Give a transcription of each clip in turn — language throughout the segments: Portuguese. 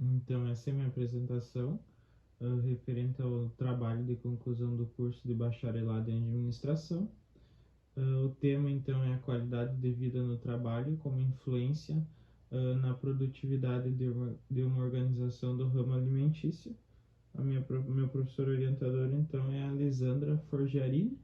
Então, essa é a minha apresentação, referente ao trabalho de conclusão do curso de bacharelado em administração. O tema, então, é a qualidade de vida no trabalho como influência na produtividade de uma organização do ramo alimentício. Meu professor orientador, então, é a Lisandra Forgiarini.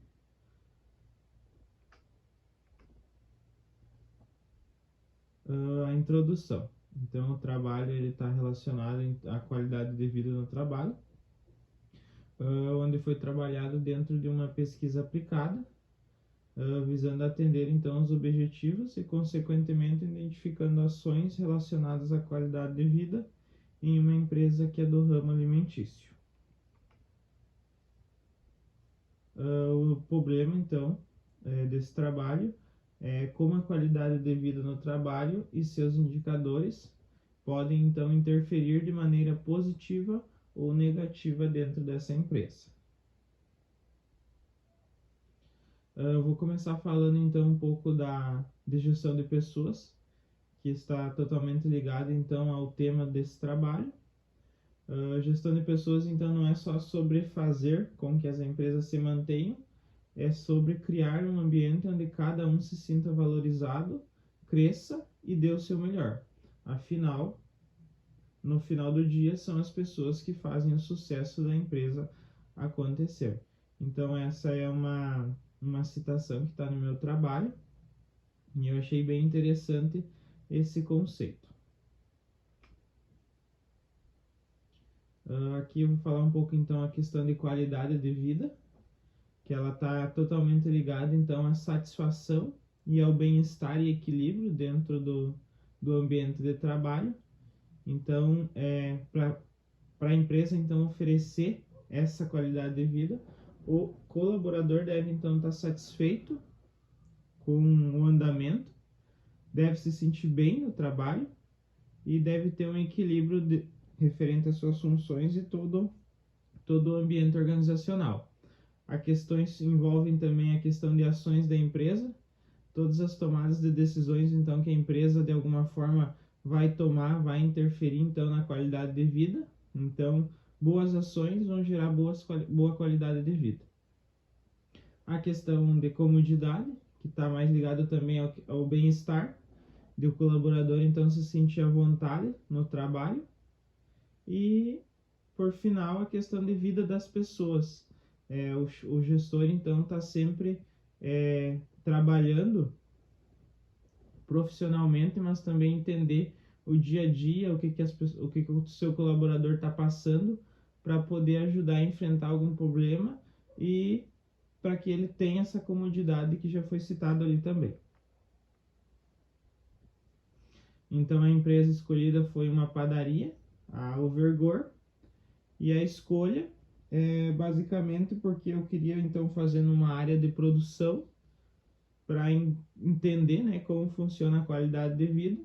A introdução. Então, o trabalho está relacionado à qualidade de vida no trabalho, onde foi trabalhado dentro de uma pesquisa aplicada, visando atender então os objetivos e, consequentemente, identificando ações relacionadas à qualidade de vida em uma empresa que é do ramo alimentício. O problema, então, desse trabalho é como a qualidade de vida no trabalho e seus indicadores podem, então, interferir de maneira positiva ou negativa dentro dessa empresa. Eu vou começar falando, então, um pouco de gestão de pessoas, que está totalmente ligado, então, ao tema desse trabalho. Gestão de pessoas, então, não é só sobre fazer com que as empresas se mantenham, é sobre criar um ambiente onde cada um se sinta valorizado, cresça e dê o seu melhor. Afinal, no final do dia, são as pessoas que fazem o sucesso da empresa acontecer. Então, essa é uma citação que está no meu trabalho e eu achei bem interessante esse conceito. Aqui eu vou falar um pouco, então, a questão de qualidade de vida, que ela está totalmente ligada, então, à satisfação e ao bem-estar e equilíbrio dentro do ambiente de trabalho. Então, para a empresa, então, oferecer essa qualidade de vida, o colaborador deve, então, estar satisfeito com o andamento, deve se sentir bem no trabalho e deve ter um equilíbrio referente às suas funções e todo o ambiente organizacional. A questões envolvem também a questão de ações da empresa, todas as tomadas de decisões, então, que a empresa de alguma forma vai tomar, vai interferir, então, na qualidade de vida. Então, boas ações vão gerar boa qualidade de vida. A questão de comodidade, que está mais ligado também ao bem-estar do colaborador, então, se sentir à vontade no trabalho. E, por final, a questão de vida das pessoas. O gestor, então, está sempre trabalhando profissionalmente, mas também entender o dia a dia, o que o seu colaborador está passando, para poder ajudar a enfrentar algum problema e para que ele tenha essa comodidade que já foi citado ali também. Então, a empresa escolhida foi uma padaria, a Overgor, e a escolha é basicamente porque eu queria, então, fazer numa área de produção para entender, né, como funciona a qualidade de vida.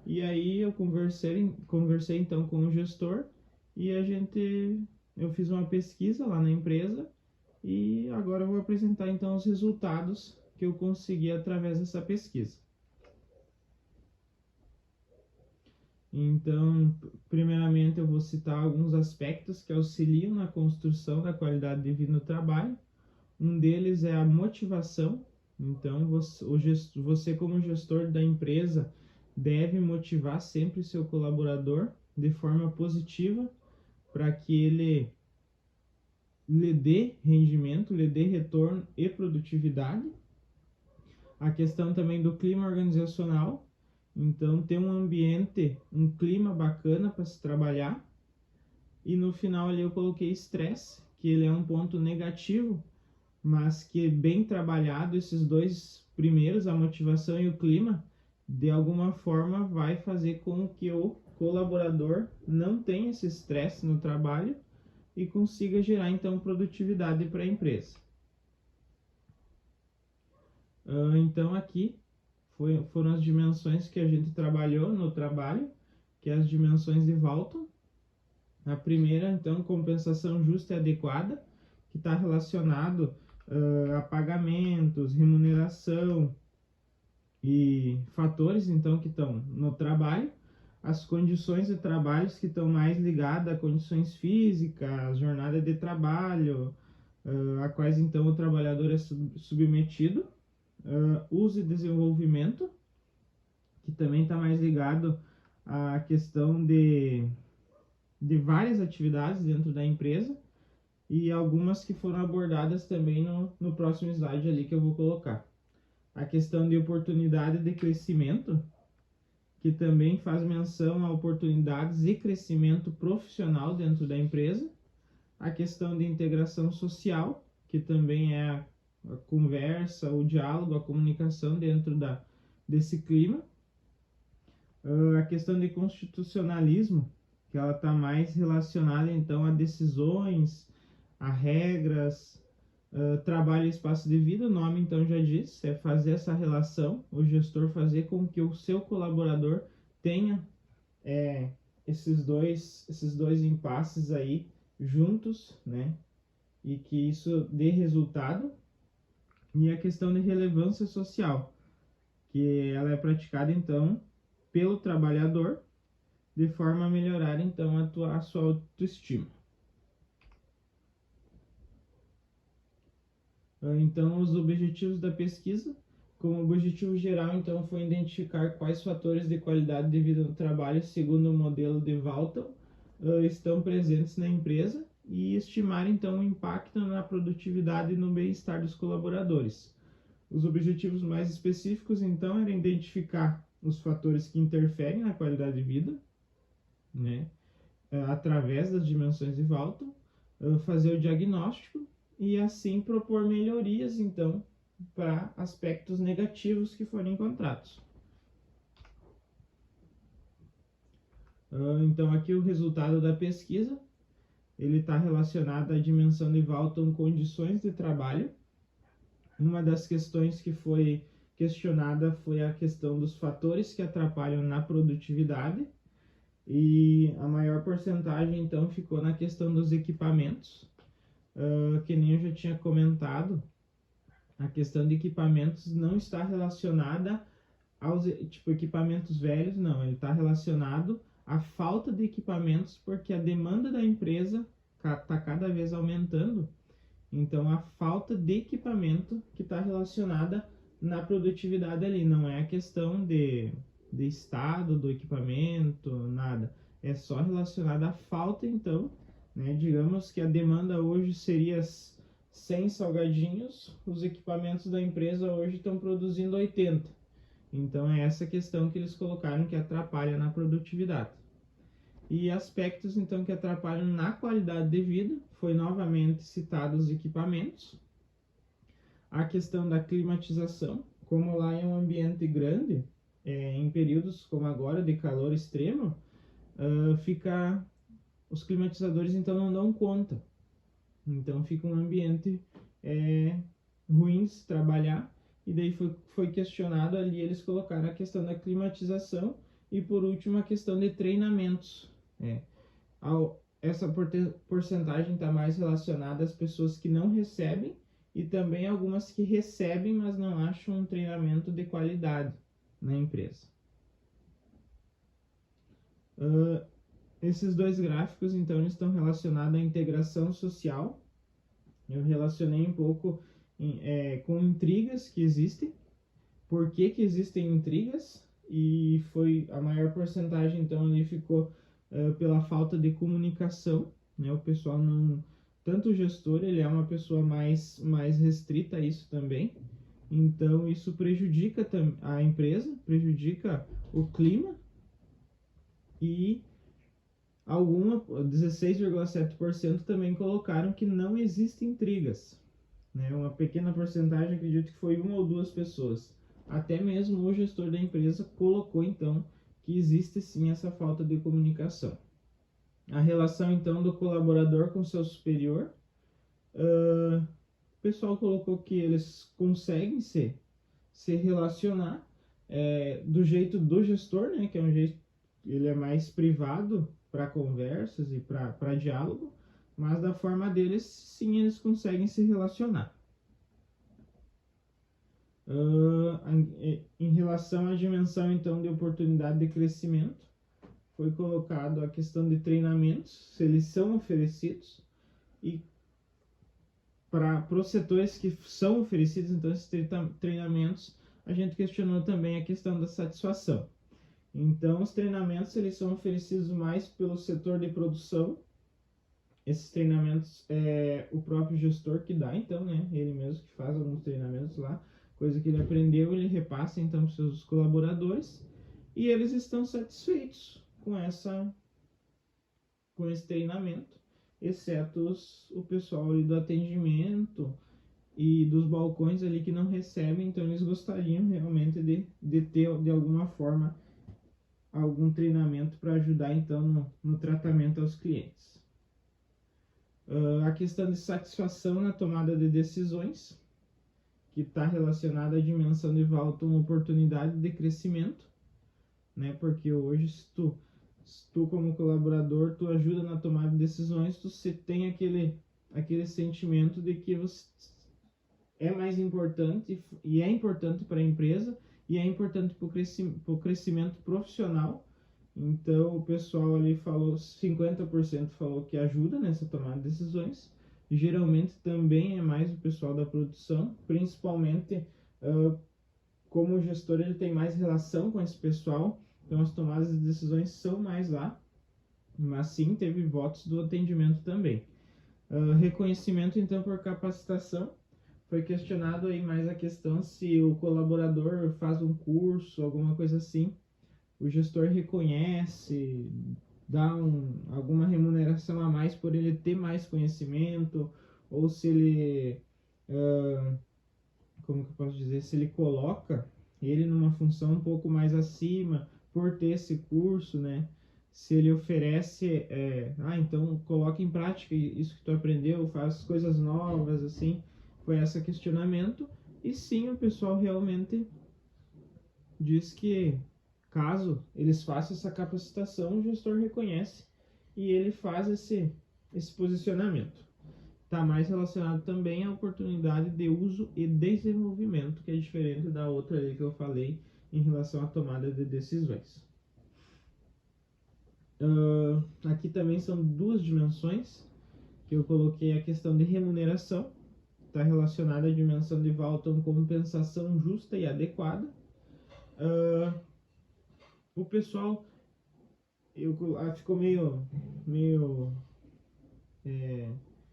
E aí eu conversei então com o gestor e eu fiz uma pesquisa lá na empresa e agora eu vou apresentar então os resultados que eu consegui através dessa pesquisa. Então, primeiramente eu vou citar alguns aspectos que auxiliam na construção da qualidade de vida no trabalho. Um deles é a motivação. Então, você como gestor da empresa deve motivar sempre seu colaborador de forma positiva para que ele lhe dê rendimento, lhe dê retorno e produtividade. A questão também do clima organizacional. Então, ter um ambiente, um clima bacana para se trabalhar. E no final ali eu coloquei estresse, que ele é um ponto negativo, mas que bem trabalhado, esses dois primeiros, a motivação e o clima, de alguma forma vai fazer com que o colaborador não tenha esse estresse no trabalho e consiga gerar então produtividade para a empresa. Então aqui foram as dimensões que a gente trabalhou no trabalho, que é as dimensões de Walton. A primeira, então, compensação justa e adequada, que está relacionado a pagamentos, remuneração e fatores, então, que estão no trabalho. as condições de trabalho que estão mais ligadas a condições físicas, jornada de trabalho, a quais então o trabalhador é submetido, uso e desenvolvimento, que também está mais ligado à questão de várias atividades dentro da empresa, e algumas que foram abordadas também no próximo slide ali que eu vou colocar. A questão de oportunidade de crescimento, que também faz menção a oportunidades de crescimento profissional dentro da empresa. A questão de integração social, que também é a conversa, o diálogo, a comunicação dentro desse clima. A questão de constitucionalismo, que ela está mais relacionada então a decisões, a regras, trabalho e espaço de vida. O nome então já diz, é fazer essa relação, o gestor fazer com que o seu colaborador tenha esses dois impasses aí juntos, né? E que isso dê resultado. E a questão de relevância social, que ela é praticada então pelo trabalhador de forma a melhorar então a sua autoestima. Então, os objetivos da pesquisa, como objetivo geral, então, foi identificar quais fatores de qualidade de vida no trabalho, segundo o modelo de Walton, estão presentes na empresa e estimar, então, o impacto na produtividade e no bem-estar dos colaboradores. Os objetivos mais específicos, então, eram identificar os fatores que interferem na qualidade de vida, né, através das dimensões de Walton, fazer o diagnóstico e assim propor melhorias, então, para aspectos negativos que forem encontrados. Então, aqui o resultado da pesquisa, ele está relacionado à dimensão de Walton condições de trabalho. Uma das questões que foi questionada foi a questão dos fatores que atrapalham na produtividade, e a maior porcentagem, então, ficou na questão dos equipamentos. Que nem eu já tinha comentado, a questão de equipamentos não está relacionada aos equipamentos velhos, não. Ele está relacionado à falta de equipamentos, porque a demanda da empresa está cada vez aumentando. Então, a falta de equipamento que está relacionada na produtividade ali. Não é a questão de estado do equipamento, nada. É só relacionada à falta, então, né? Digamos que a demanda hoje seria 100 salgadinhos, os equipamentos da empresa hoje estão produzindo 80. Então é essa questão que eles colocaram que atrapalha na produtividade. E aspectos então que atrapalham na qualidade de vida, foi novamente citado os equipamentos. A questão da climatização, como lá é um ambiente grande, em períodos como agora de calor extremo, os climatizadores então não dão conta. Então fica um ambiente ruim de se trabalhar, e daí foi questionado ali, eles colocaram a questão da climatização e por último a questão de treinamentos. Essa porcentagem está mais relacionada às pessoas que não recebem e também algumas que recebem, mas não acham um treinamento de qualidade na empresa. Esses dois gráficos, então, estão relacionados à integração social. Eu relacionei um pouco com intrigas que existem. Por que existem intrigas? E foi a maior porcentagem, então, ali ficou pela falta de comunicação, né? O pessoal não... Tanto o gestor, ele é uma pessoa mais restrita a isso também. Então, isso prejudica a empresa, prejudica o clima, e 16,7% também colocaram que não existem intrigas, né? Uma pequena porcentagem, acredito que foi uma ou duas pessoas. Até mesmo o gestor da empresa colocou, então, que existe sim essa falta de comunicação. A relação, então, do colaborador com seu superior, o pessoal colocou que eles conseguem se relacionar do jeito do gestor, né, que é um jeito, ele é mais privado para conversas e para diálogo, mas da forma deles, sim, eles conseguem se relacionar. Em relação à dimensão, então, de oportunidade de crescimento, foi colocado a questão de treinamentos, se eles são oferecidos, e para os setores que são oferecidos, então, esses treinamentos, a gente questionou também a questão da satisfação. Então, os treinamentos eles são oferecidos mais pelo setor de produção. Esses treinamentos é o próprio gestor que dá, então, né? Ele mesmo que faz alguns treinamentos lá, coisa que ele aprendeu, ele repassa então para os seus colaboradores e eles estão satisfeitos com esse treinamento, exceto o pessoal ali do atendimento e dos balcões ali que não recebem, então eles gostariam realmente de ter de alguma forma algum treinamento para ajudar então no tratamento aos clientes. A questão de satisfação na tomada de decisões, que está relacionada à dimensão de volta uma oportunidade de crescimento, né? Porque hoje, se tu como colaborador, tu ajuda na tomada de decisões, tu tem aquele sentimento de que você é mais importante e é importante para a empresa e é importante para o crescimento profissional. Então, o pessoal ali falou, 50% falou que ajuda nessa tomada de decisões. Geralmente também é mais o pessoal da produção, principalmente como o gestor ele tem mais relação com esse pessoal, então as tomadas de decisões são mais lá, mas sim teve votos do atendimento também. Reconhecimento então por capacitação, foi questionado aí mais a questão se o colaborador faz um curso, alguma coisa assim, o gestor reconhece, dá alguma remuneração a mais por ele ter mais conhecimento, ou se ele, como que eu posso dizer, se ele coloca ele numa função um pouco mais acima por ter esse curso, né? Se ele oferece, então coloca em prática isso que tu aprendeu, faz coisas novas, assim, foi esse questionamento. E sim, o pessoal realmente diz que caso eles façam essa capacitação, o gestor reconhece e ele faz esse posicionamento. Está mais relacionado também à oportunidade de uso e desenvolvimento, que é diferente da outra ali que eu falei em relação à tomada de decisões. Aqui também são duas dimensões que eu coloquei: a questão de remuneração, está relacionada à dimensão de Walton, compensação justa e adequada. O pessoal ficou meio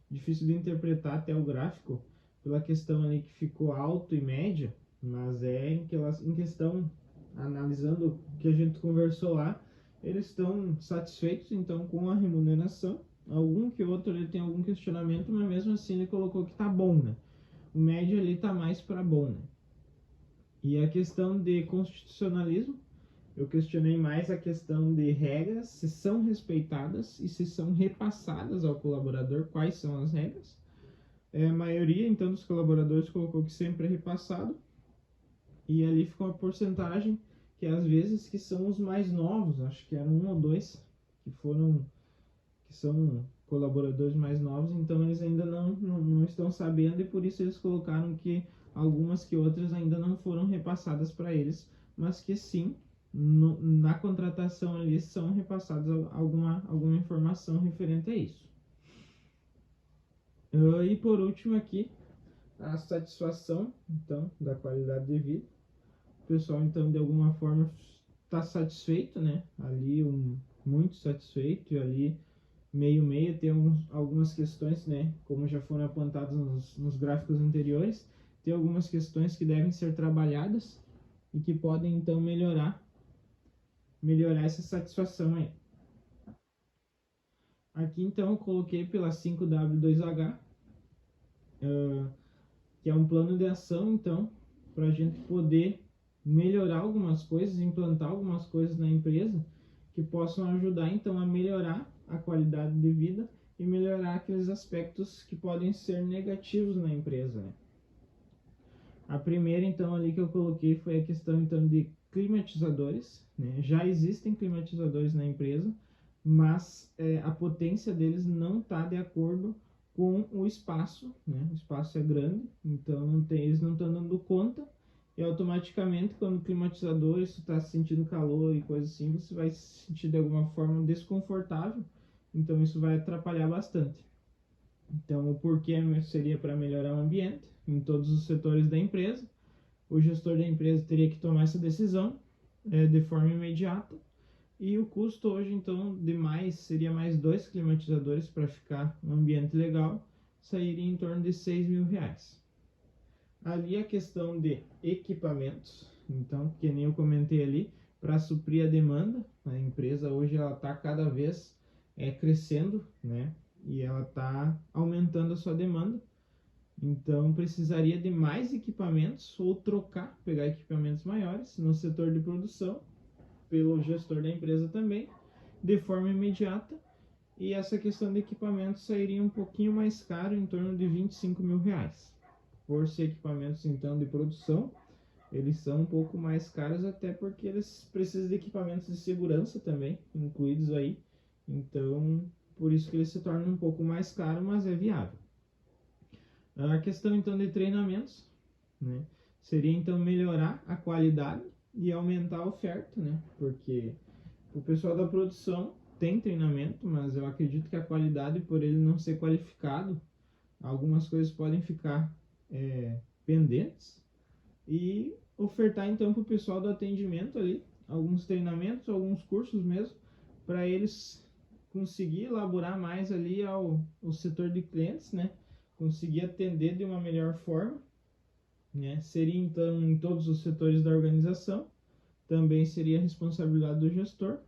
difícil de interpretar até o gráfico pela questão ali que ficou alto e média, mas em questão, analisando o que a gente conversou lá, eles estão satisfeitos então com a remuneração. Algum que outro ele tem algum questionamento, mas mesmo assim ele colocou que tá bom, né? O médio ali tá mais para bom, né? E a questão de constitucionalismo, eu questionei mais a questão de regras, se são respeitadas e se são repassadas ao colaborador, quais são as regras. A maioria, então, dos colaboradores colocou que sempre é repassado, e ali ficou uma porcentagem que às vezes que são os mais novos, acho que eram 1 ou 2 que são colaboradores mais novos, então eles ainda não estão sabendo, e por isso eles colocaram que algumas que outras ainda não foram repassadas para eles, mas que sim, na contratação ali são repassadas alguma informação referente a isso. E por último aqui, a satisfação então da qualidade de vida. O pessoal então de alguma forma está satisfeito, né? Ali muito satisfeito, e ali meio tem algumas questões, né? Como já foram apontadas nos gráficos anteriores, tem algumas questões que devem ser trabalhadas e que podem então melhorar essa satisfação aí. Aqui então eu coloquei pela 5W2H, que é um plano de ação então para a gente poder melhorar algumas coisas, implantar algumas coisas na empresa que possam ajudar então a melhorar a qualidade de vida e melhorar aqueles aspectos que podem ser negativos na empresa, né? A primeira então ali que eu coloquei foi a questão então de climatizadores, né? Já existem climatizadores na empresa, mas a potência deles não está de acordo com o espaço, né? O espaço é grande, então eles não estão dando conta, e automaticamente quando o climatizador está sentindo calor e coisa assim, você vai se sentir de alguma forma desconfortável, então isso vai atrapalhar bastante. Então o porquê seria para melhorar o ambiente em todos os setores da empresa. O gestor da empresa teria que tomar essa decisão de forma imediata. E o custo hoje, então, de mais, seria mais 2 climatizadores para ficar um ambiente legal, sairia em torno de R$ 6.000. Ali a questão de equipamentos, então, que nem eu comentei ali, para suprir a demanda, a empresa hoje ela está cada vez crescendo, né? E ela está aumentando a sua demanda. Então precisaria de mais equipamentos ou trocar, pegar equipamentos maiores no setor de produção, pelo gestor da empresa também, de forma imediata. E essa questão de equipamentos sairia um pouquinho mais caro, em torno de R$ 25.000. Por ser equipamentos então de produção, eles são um pouco mais caros, até porque eles precisam de equipamentos de segurança também, incluídos aí. Então, por isso que eles se tornam um pouco mais caros, mas é viável. A questão então de treinamentos, né, seria então melhorar a qualidade e aumentar a oferta, né, porque o pessoal da produção tem treinamento, mas eu acredito que a qualidade, por ele não ser qualificado, algumas coisas podem ficar pendentes, e ofertar então para o pessoal do atendimento ali alguns treinamentos, alguns cursos mesmo, para eles conseguir elaborar mais ali ao setor de clientes, né? Conseguir atender de uma melhor forma, né? Seria então em todos os setores da organização, também seria a responsabilidade do gestor.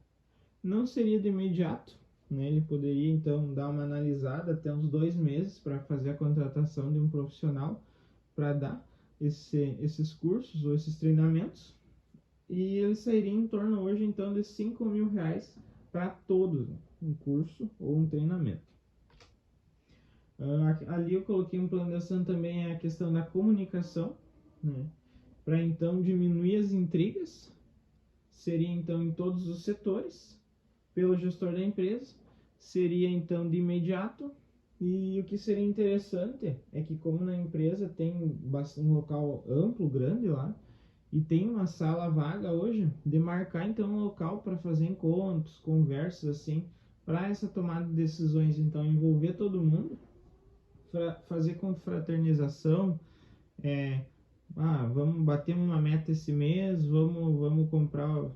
Não seria de imediato, né? Ele poderia então dar uma analisada até uns 2 meses para fazer a contratação de um profissional para dar esses cursos ou esses treinamentos, e ele sairia em torno hoje então de R$ 5.000 para todo um curso ou um treinamento. Ali eu coloquei um plano de ação também, a questão da comunicação, né? Para então diminuir as intrigas, seria então em todos os setores, pelo gestor da empresa, seria então de imediato. E o que seria interessante é que, como na empresa tem um local amplo, grande lá, e tem uma sala vaga hoje, de marcar então um local para fazer encontros, conversas assim, para essa tomada de decisões, então envolver todo mundo, fazer confraternização, vamos bater uma meta esse mês, vamos comprar,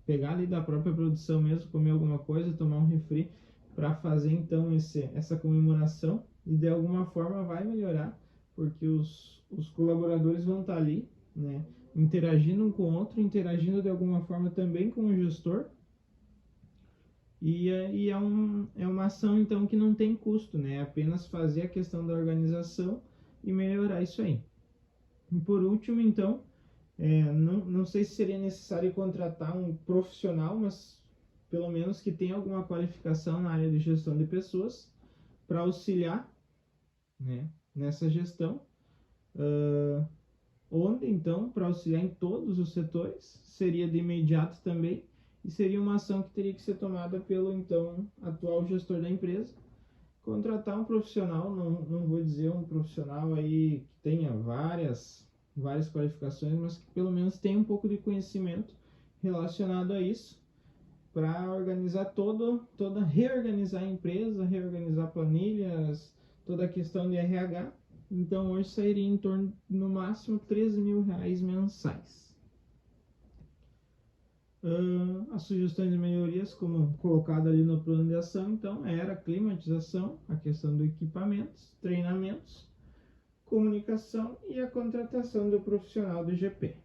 pegar ali da própria produção mesmo, comer alguma coisa, tomar um refri, para fazer então essa comemoração, e de alguma forma vai melhorar, porque os colaboradores vão estar ali, né, interagindo um com o outro, interagindo de alguma forma também com o gestor, e é uma ação então que não tem custo, né, é apenas fazer a questão da organização e melhorar isso aí. E por último então, não sei se seria necessário contratar um profissional, mas pelo menos que tenha alguma qualificação na área de gestão de pessoas, para auxiliar, né, nessa gestão, onde então, para auxiliar em todos os setores, seria de imediato também, e seria uma ação que teria que ser tomada pelo então atual gestor da empresa. Contratar um profissional, não vou dizer um profissional aí que tenha várias qualificações, mas que pelo menos tenha um pouco de conhecimento relacionado a isso, para organizar reorganizar a empresa, reorganizar planilhas, toda a questão de RH. Então hoje sairia em torno, no máximo, R$ 3.000 mensais. As sugestões de melhorias, como colocado ali no plano de ação, então, era climatização, a questão do equipamentos, treinamentos, comunicação e a contratação do profissional do GP.